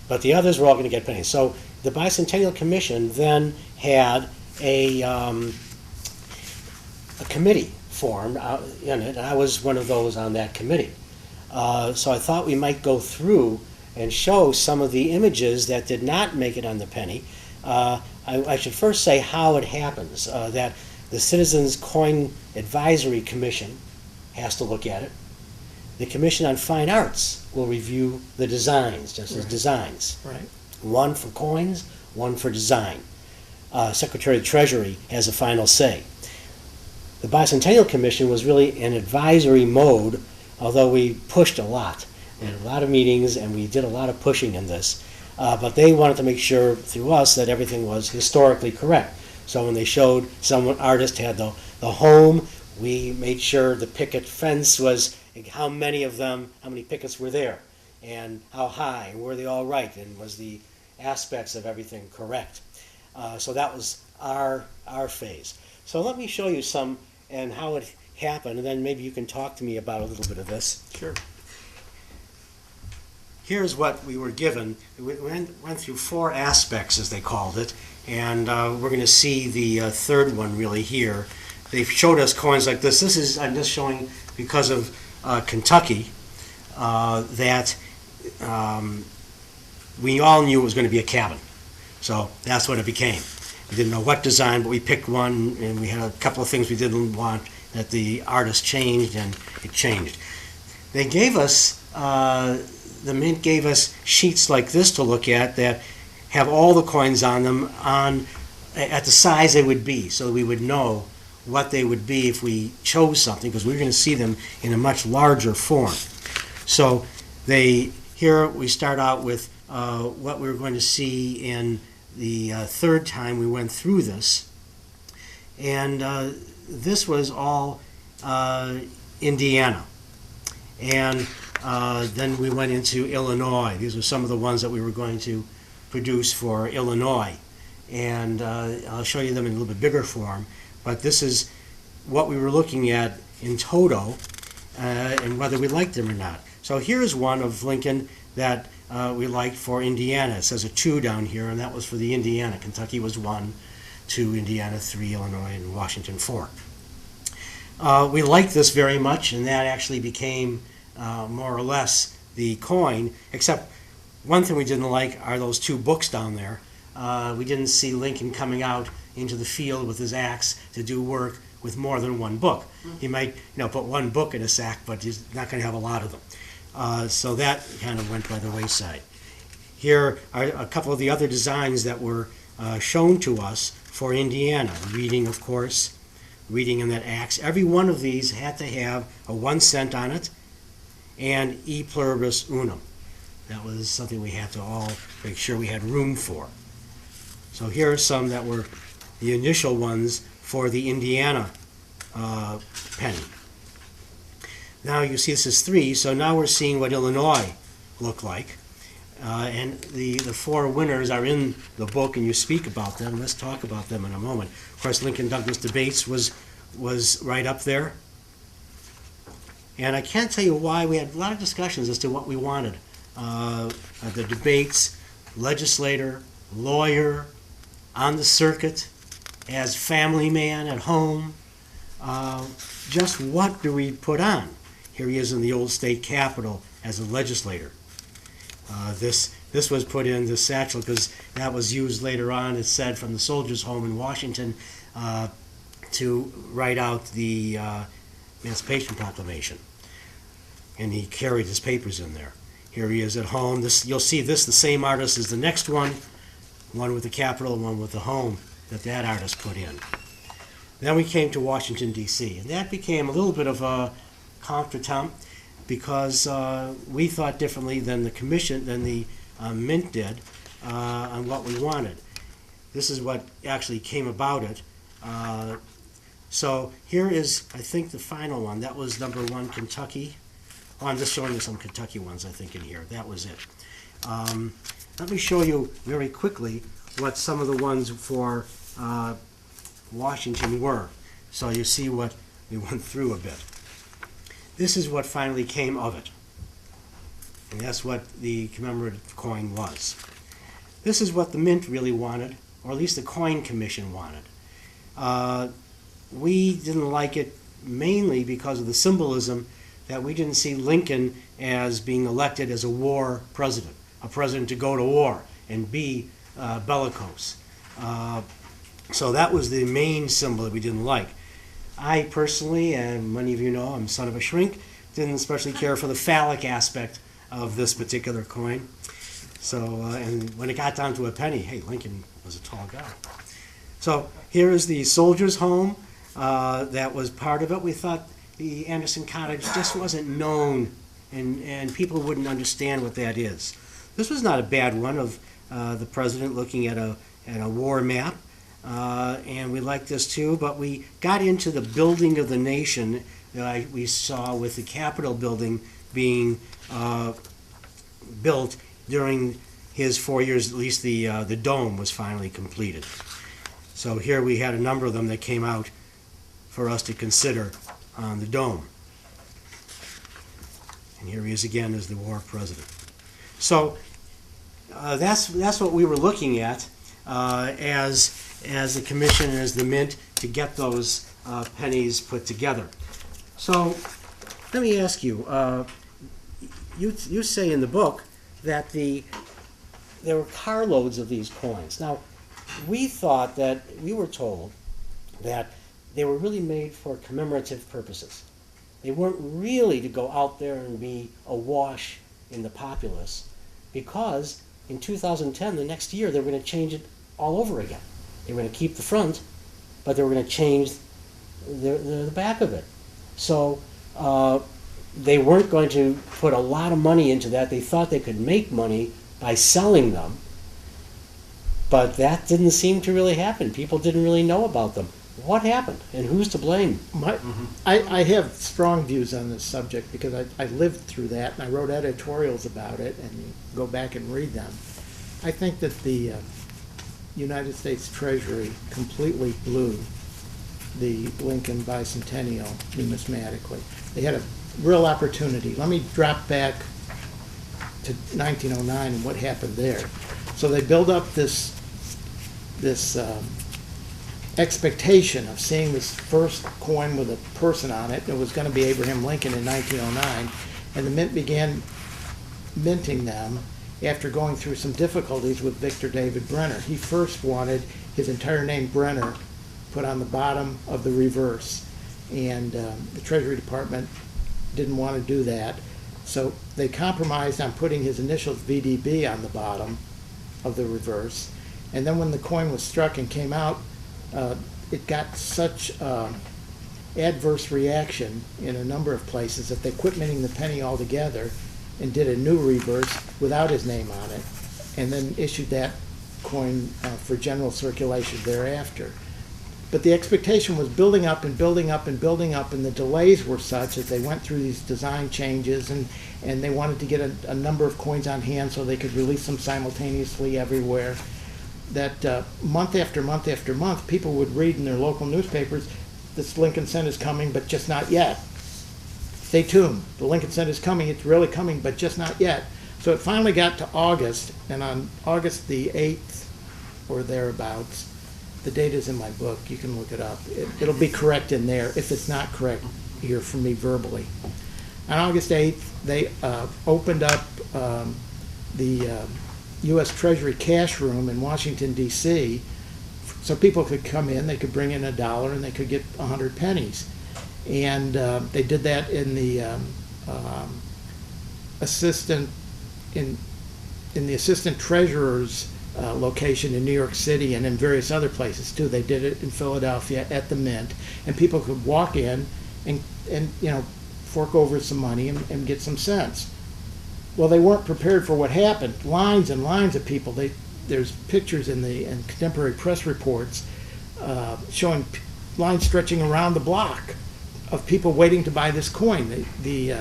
but the others were all going to get pennies. So the Bicentennial Commission then had a committee formed in it, and I was one of those on that committee. So I thought we might go through and show some of the images that did not make it on the penny. I should first say how it happens, that the Citizens Coin Advisory Commission has to look at it. The Commission on Fine Arts will review the designs, just as designs. Right. One for coins, one for design. Secretary of Treasury has a final say. The Bicentennial Commission was really in advisory mode, although we pushed a lot. We had a lot of meetings and we did a lot of pushing in this. But they wanted to make sure through us that everything was historically correct. So when they showed some artist had the home, we made sure the picket fence was how many of them, how many pickets were there, and how high, and were they all right, and was the aspects of everything correct. So that was our phase. So let me show you some and how it happened, and then maybe you can talk to me about a little bit of this. Sure. Here's what we were given. We went through 4 aspects, as they called it, and we're going to see the third one really here. They showed us coins like this. This is, I'm just showing because of Kentucky, that we all knew it was going to be a cabin. So that's what it became. We didn't know what design, but we picked one, and we had a couple of things we didn't want that the artist changed, and it changed. They gave us, the Mint gave us sheets like this to look at that have all the coins on them at the size they would be, so we would know what they would be if we chose something, because we were going to see them in a much larger form. So here we start out with what we were going to see in the third time we went through this. And this was all Indiana. And then we went into Illinois. These were some of the ones that we were going to produce for Illinois. And I'll show you them in a little bit bigger form. But this is what we were looking at in toto, and whether we liked them or not. So here's one of Lincoln that we liked for Indiana. It says a 2 down here, and that was for the Indiana. Kentucky was 1, 2 Indiana, 3 Illinois, and Washington 4. We liked this very much, and that actually became more or less the coin, except one thing we didn't like are those 2 books down there. We didn't see Lincoln coming out into the field with his axe to do work with more than 1 book. He might, put 1 book in a sack, but he's not going to have a lot of them. So that kind of went by the wayside. Here are a couple of the other designs that were shown to us for Indiana. Reading, of course, reading in that axe. Every one of these had to have a 1 cent on it and E pluribus unum. That was something we had to all make sure we had room for. So here are some that were the initial ones for the Indiana penny. Now you see this is 3, so now we're seeing what Illinois looked like. And the 4 winners are in the book, and you speak about them. Let's talk about them in a moment. Of course, Lincoln-Douglas debates was right up there. And I can't tell you why. We had a lot of discussions as to what we wanted. The debates, legislator, lawyer, on the circuit, as family man at home. Just what do we put on? Here he is in the old state capitol as a legislator. This was put in the satchel because that was used later on, it's said, from the soldiers' home in Washington to write out the Emancipation Proclamation. And he carried his papers in there. Here he is at home. You'll see this, the same artist as the next one with the Capitol and one with the home that artist put in. Then we came to Washington, D.C., and that became a little bit of a contretemps because we thought differently than the Mint did on what we wanted. This is what actually came about it. So here is, I think, the final one. That was number 1, Kentucky. Oh, I'm just showing you some Kentucky ones, I think, in here. That was it. Let me show you very quickly what some of the ones for Washington were. So you see what we went through a bit. This is what finally came of it. And that's what the commemorative coin was. This is what the Mint really wanted, or at least the Coin Commission wanted. We didn't like it mainly because of the symbolism that we didn't see Lincoln as being elected as a war president, a president to go to war and be bellicose. So that was the main symbol that we didn't like. I personally, and many of you know, I'm son of a shrink, didn't especially care for the phallic aspect of this particular coin. So, and when it got down to a penny, hey, Lincoln was a tall guy. So here is the Soldiers' Home. That was part of it. We thought the Anderson Cottage just wasn't known, and people wouldn't understand what that is. This was not a bad one of the president looking at a war map, and we liked this too, but we got into the building of the nation that we saw with the Capitol building being built during his 4 years. At least the dome was finally completed. So here we had a number of them that came out for us to consider on the dome. And here he is again as the war president. So that's what we were looking at as the commission and as the Mint to get those pennies put together. So let me ask you, you say in the book that there were carloads of these coins. Now, we thought that, we were told that they were really made for commemorative purposes. They weren't really to go out there and be awash in the populace, because in 2010, the next year, they were going to change it all over again. They were going to keep the front, but they were going to change the back of it. So they weren't going to put a lot of money into that. They thought they could make money by selling them, but that didn't seem to really happen. People didn't really know about them. What happened, and who's to blame? I have strong views on this subject because I lived through that, and I wrote editorials about it, and you go back and read them. I think that the United States Treasury completely blew the Lincoln Bicentennial numismatically. They had a real opportunity. Let me drop back to 1909 and what happened there. So they build up this expectation of seeing this first coin with a person on it. It was going to be Abraham Lincoln in 1909, and the Mint began minting them after going through some difficulties with Victor David Brenner. He first wanted his entire name, Brenner, put on the bottom of the reverse, and the Treasury Department didn't want to do that, so they compromised on putting his initials VDB on the bottom of the reverse. And then when the coin was struck and came out, it got such adverse reaction in a number of places that they quit minting the penny altogether and did a new reverse without his name on it, and then issued that coin for general circulation thereafter. But the expectation was building up and building up and building up, and the delays were such that they went through these design changes, and they wanted to get a number of coins on hand so they could release them simultaneously everywhere. That month after month after month, people would read in their local newspapers, this Lincoln cent is coming, but just not yet. Stay tuned. The Lincoln cent is coming. It's really coming, but just not yet. So it finally got to August, and on August the 8th or thereabouts, the date is in my book. You can look it up. It'll be correct in there. If it's not correct, hear from me verbally. On August 8th, they opened up the U.S. Treasury cash room in Washington, D.C., so people could come in, they could bring in $1, and they could get 100 pennies. And they did that in the assistant treasurer's location in New York City and in various other places too. They did it in Philadelphia at the Mint, and people could walk in and fork over some money and get some cents. Well, they weren't prepared for what happened. Lines and lines of people. There's pictures in contemporary press reports showing lines stretching around the block of people waiting to buy this coin. The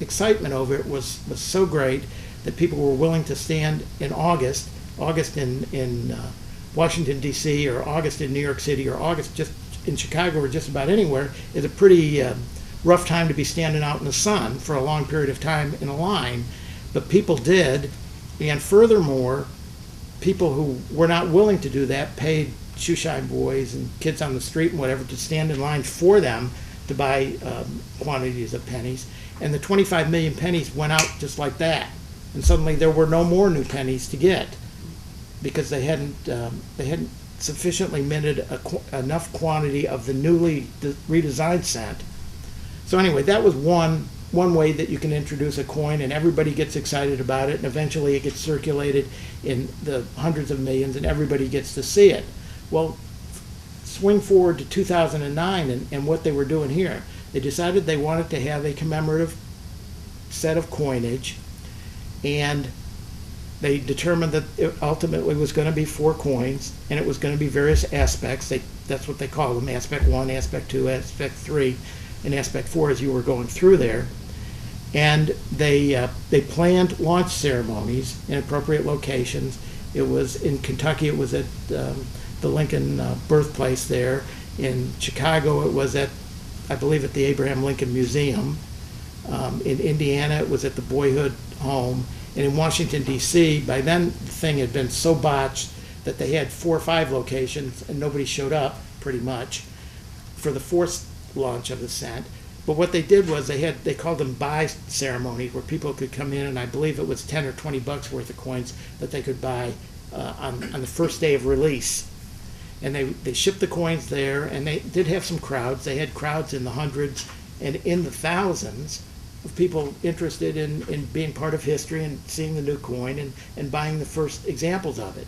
excitement over it was so great that people were willing to stand in August in Washington, D.C., or August in New York City, or August just in Chicago, or just about anywhere, is a pretty rough time to be standing out in the sun for a long period of time in a line, but people did. And furthermore, people who were not willing to do that paid shoeshine boys and kids on the street and whatever to stand in line for them to buy quantities of pennies. And the 25 million pennies went out just like that. And suddenly there were no more new pennies to get because they hadn't sufficiently minted enough quantity of the newly redesigned cent. So anyway, that was one way that you can introduce a coin and everybody gets excited about it, and eventually it gets circulated in the hundreds of millions and everybody gets to see it. Well, swing forward to 2009 and what they were doing here. They decided they wanted to have a commemorative set of coinage, and they determined that it ultimately was going to be 4 coins, and it was going to be various aspects. That's what they call them, aspect 1, aspect 2, aspect 3, and aspect 4 as you were going through there. And they planned launch ceremonies in appropriate locations. It was in Kentucky, it was at the Lincoln birthplace there. In Chicago, it was at, I believe, at the Abraham Lincoln Museum. In Indiana, it was at the Boyhood Home. And in Washington, D.C., by then the thing had been so botched that they had 4 or 5 locations and nobody showed up, pretty much, for the 4th launch of the cent. But what they did was they called them buy ceremonies, where people could come in, and I believe it was $10 or $20 worth of coins that they could buy on the first day of release. And they shipped the coins there, and they did have some crowds. They had crowds in the hundreds and in the thousands of people interested in being part of history and seeing the new coin and buying the first examples of it.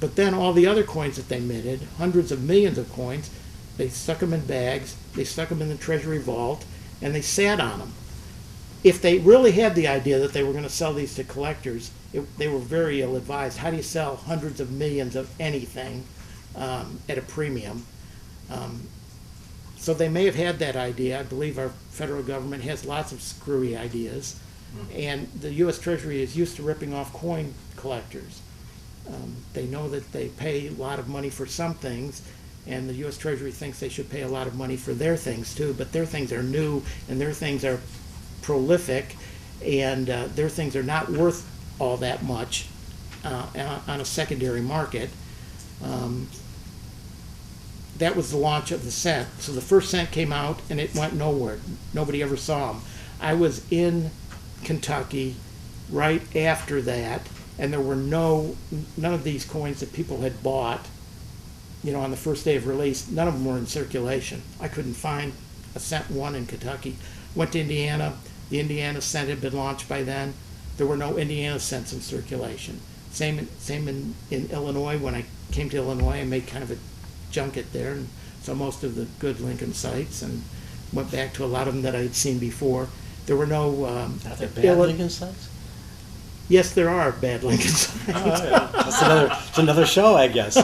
But then all the other coins that they minted, hundreds of millions of coins, they stuck them in bags, they stuck them in the Treasury vault, and they sat on them. If they really had the idea that they were going to sell these to collectors, they were very ill-advised. How do you sell hundreds of millions of anything at a premium? So they may have had that idea. I believe our federal government has lots of screwy ideas. And the U.S. Treasury is used to ripping off coin collectors. They know that they pay a lot of money for some things, and the U.S. Treasury thinks they should pay a lot of money for their things too, but their things are new, and their things are prolific, and their things are not worth all that much on a secondary market. That was the launch of the cent. So the first cent came out, and it went nowhere. Nobody ever saw them. I was in Kentucky right after that, and there were none of these coins that people had bought, on the first day of release. None of them were in circulation. I couldn't find a cent one in Kentucky. Went to Indiana. The Indiana cent had been launched by then. There were no Indiana cents in circulation. Same in Illinois. When I came to Illinois, I made kind of a junket there and saw most of the good Lincoln sites and went back to a lot of them that I had seen before. There were no Are there bad Lincoln sites? Yes, there are bad Lincoln sites. Oh, yeah. That's another show, I guess.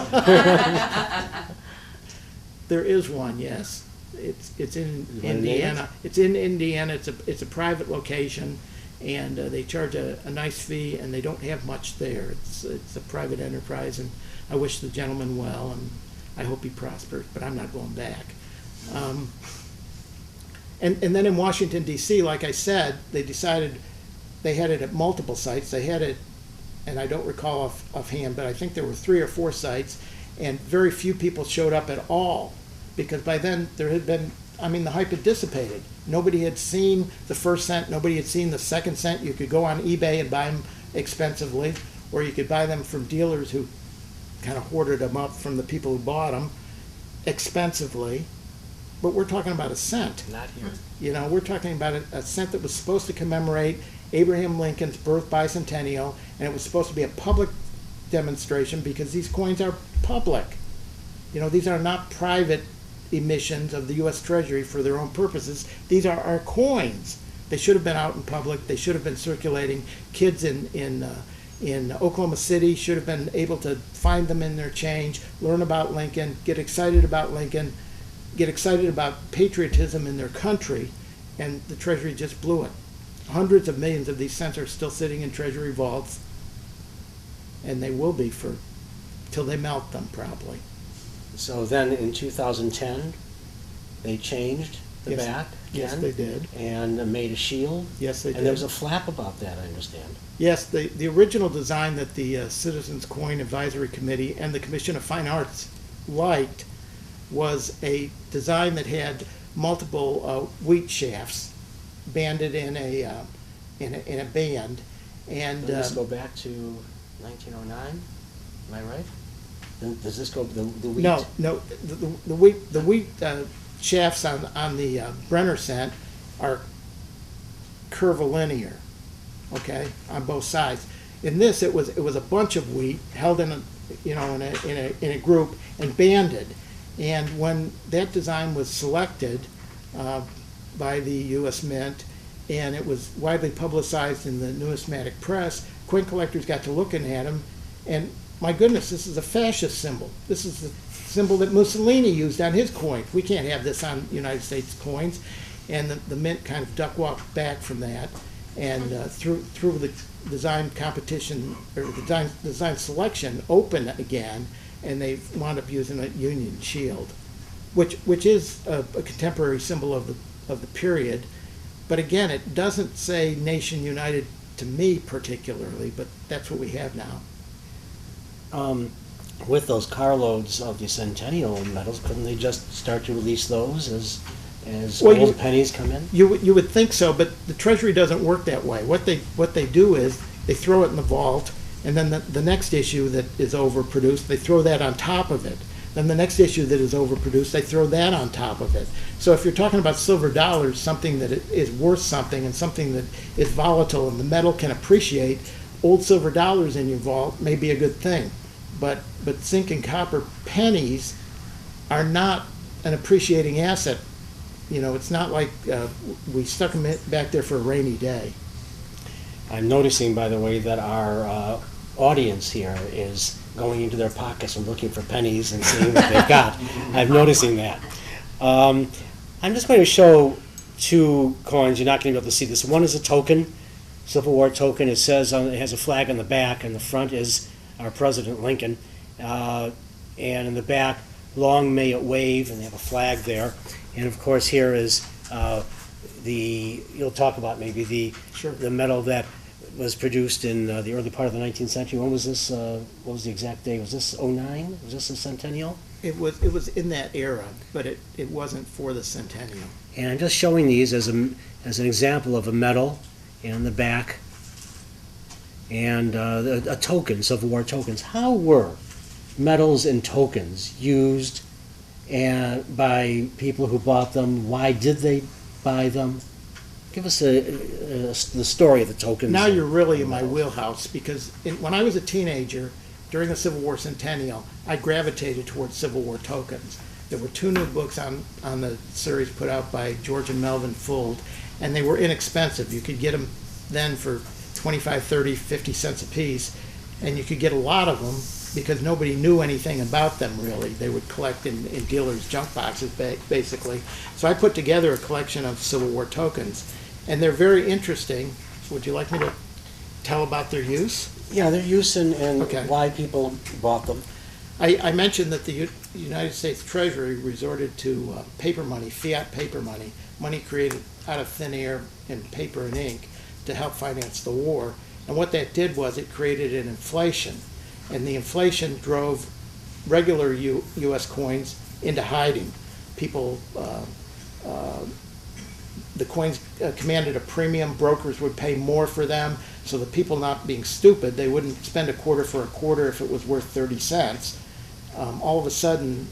There is one, yes. It's in You wanna name Indiana. It's in Indiana. It's a private location, and they charge a nice fee, and they don't have much there. It's a private enterprise, and I wish the gentleman well, and I hope he prospers, but I'm not going back. And then in Washington, D.C., like I said, they decided they had it at multiple sites. They had it, and I don't recall offhand, but I think there were 3 or 4 sites, and very few people showed up at all, because by then there had been, the hype had dissipated. Nobody had seen the first cent, nobody had seen the second cent. You could go on eBay and buy them expensively, or you could buy them from dealers who kind of hoarded them up from the people who bought them expensively. But we're talking about a cent. Not here. We're talking about a cent that was supposed to commemorate Abraham Lincoln's birth bicentennial, and it was supposed to be a public demonstration because these coins are public. These are not private emissions of the U.S. Treasury for their own purposes. These are our coins. They should have been out in public. They should have been circulating. Kids in Oklahoma City should have been able to find them in their change, learn about Lincoln, get excited about Lincoln, get excited about patriotism in their country, and the Treasury just blew it. Hundreds of millions of these cents are still sitting in Treasury vaults, and they will be till they melt them, probably. So then in 2010, they changed the Yes. back? Yes, again. they did. And made a shield. Yes, they And there was did. a flap about that, I understand. Yes, the original design that the Citizens Coin Advisory Committee and the Commission of Fine Arts liked was a design that had multiple wheat shafts banded in a band, and Does this go back to 1909? Am I right? Does this go, the wheat? no, the wheat shafts on the Brenner cent are curvilinear, okay, on both sides. In this, it was a bunch of wheat held in a group and banded. And when that design was selected by the U.S. Mint, and it was widely publicized in the numismatic press, coin collectors got to looking at them, and my goodness, this is a fascist symbol. This is the symbol that Mussolini used on his coin. We can't have this on United States coins. And the Mint kind of duck-walked back from that, and through the design competition, or the design selection, open again, and they wound up using a Union shield, which is a contemporary symbol of the period. But again, it doesn't say Nation United to me particularly, but that's what we have now. With those carloads of the Centennial medals, couldn't they just start to release those as Well, old pennies come in? You would think so, but the Treasury doesn't work that way. What they do is they throw it in the vault, and then the next issue that is overproduced, they throw that on top of it. Then the next issue that is overproduced, they throw that on top of it. So if you're talking about silver dollars, something that is worth something and something that is volatile and the metal can appreciate, old silver dollars in your vault may be a good thing. But zinc and copper pennies are not an appreciating asset. You know, it's not like we stuck them back there for a rainy day. I'm noticing, by the way, that our audience here is going into their pockets and looking for pennies and seeing what they've got. I'm noticing that. I'm just going to show two coins. You're not going to be able to see this. One is a token, Civil War token. It says it has a flag on the back, and the front is our President Lincoln. And in the back, long may it wave, and they have a flag there. And of course, here is you'll talk about maybe the medal that was produced in the early part of the 19th century. When was this? What was the exact day? Was this '09? Was this the centennial? It was in that era, but it wasn't for the centennial. And I'm just showing these as an example of a medal in the back and a token, Civil War tokens. How were medals and tokens used by people who bought them? Why did they buy them? Give us the story of the tokens. Now you're really in my wheelhouse, because when I was a teenager, during the Civil War centennial, I gravitated towards Civil War tokens. There were two new books on the series put out by George and Melvin Fuld, and they were inexpensive. You could get them then for 25, 30, 50 cents a piece, and you could get a lot of them because nobody knew anything about them, really. They would collect in dealers' junk boxes, basically. So I put together a collection of Civil War tokens, and they're very interesting. Would you like me to tell about their use? Yeah, their use and Okay. why people bought them. I mentioned that the United States Treasury resorted to paper money, fiat paper money, money created out of thin air and paper and ink to help finance the war. And what that did was it created an inflation. And the inflation drove regular U.S. coins into hiding. People, the coins commanded a premium. Brokers would pay more for them. So the people, not being stupid, they wouldn't spend a quarter for a quarter if it was worth 30 cents. All of a sudden,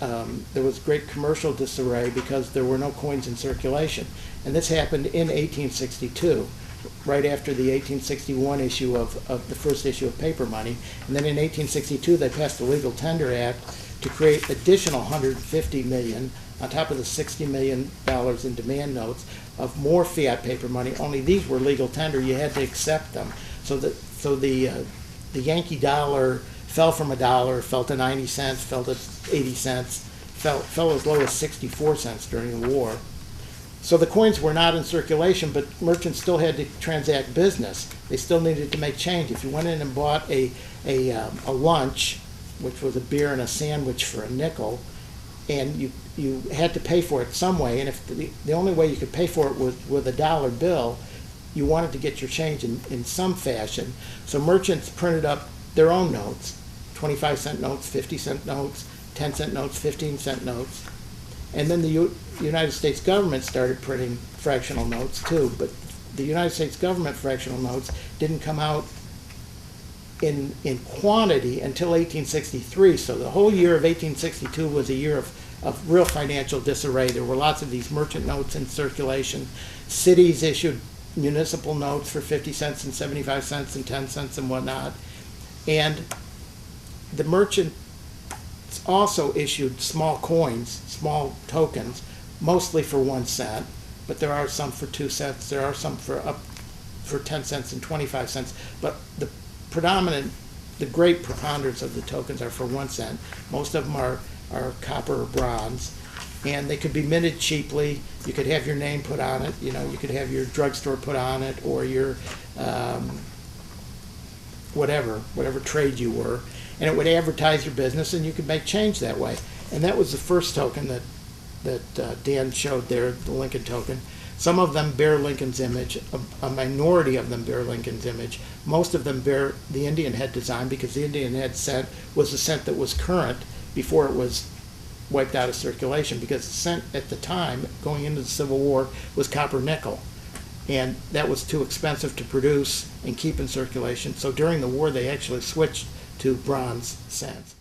there was great commercial disarray because there were no coins in circulation. And this happened in 1862, right after the 1861 issue of the first issue of paper money. And then in 1862, they passed the Legal Tender Act to create additional $150 million on top of the $60 million in demand notes of more fiat paper money. Only these were legal tender. You had to accept them. So the Yankee dollar fell from $1, fell to 90 cents, fell to 80 cents, fell as low as 64 cents during the war. So the coins were not in circulation, but merchants still had to transact business. They still needed to make change. If you went in and bought a lunch, which was a beer and a sandwich for a nickel, and you had to pay for it some way, and if the only way you could pay for it was with a dollar bill, you wanted to get your change in some fashion. So merchants printed up their own notes, 25-cent notes, 50-cent notes, 10-cent notes, 15-cent notes. And then the United States government started printing fractional notes too, but the United States government fractional notes didn't come out in quantity until 1863. So the whole year of 1862 was a year of real financial disarray. There were lots of these merchant notes in circulation. Cities issued municipal notes for 50 cents and 75 cents and 10 cents and whatnot. And the merchants also issued small coins, small tokens, mostly for 1 cent, but there are some for 2 cents, there are some for 10 cents and 25 cents, but the great preponderance of the tokens are for 1 cent. Most of them are copper or bronze, and they could be minted cheaply. You could have your name put on it, you could have your drugstore put on it, or your whatever trade you were, and it would advertise your business, and you could make change that way. And that was the first token that Dan showed there, the Lincoln token. Some of them bear Lincoln's image, a minority of them bear Lincoln's image. Most of them bear the Indian head design, because the Indian head cent was the cent that was current before it was wiped out of circulation, because the cent at the time, going into the Civil War, was copper nickel. And that was too expensive to produce and keep in circulation. So during the war, they actually switched to bronze cents.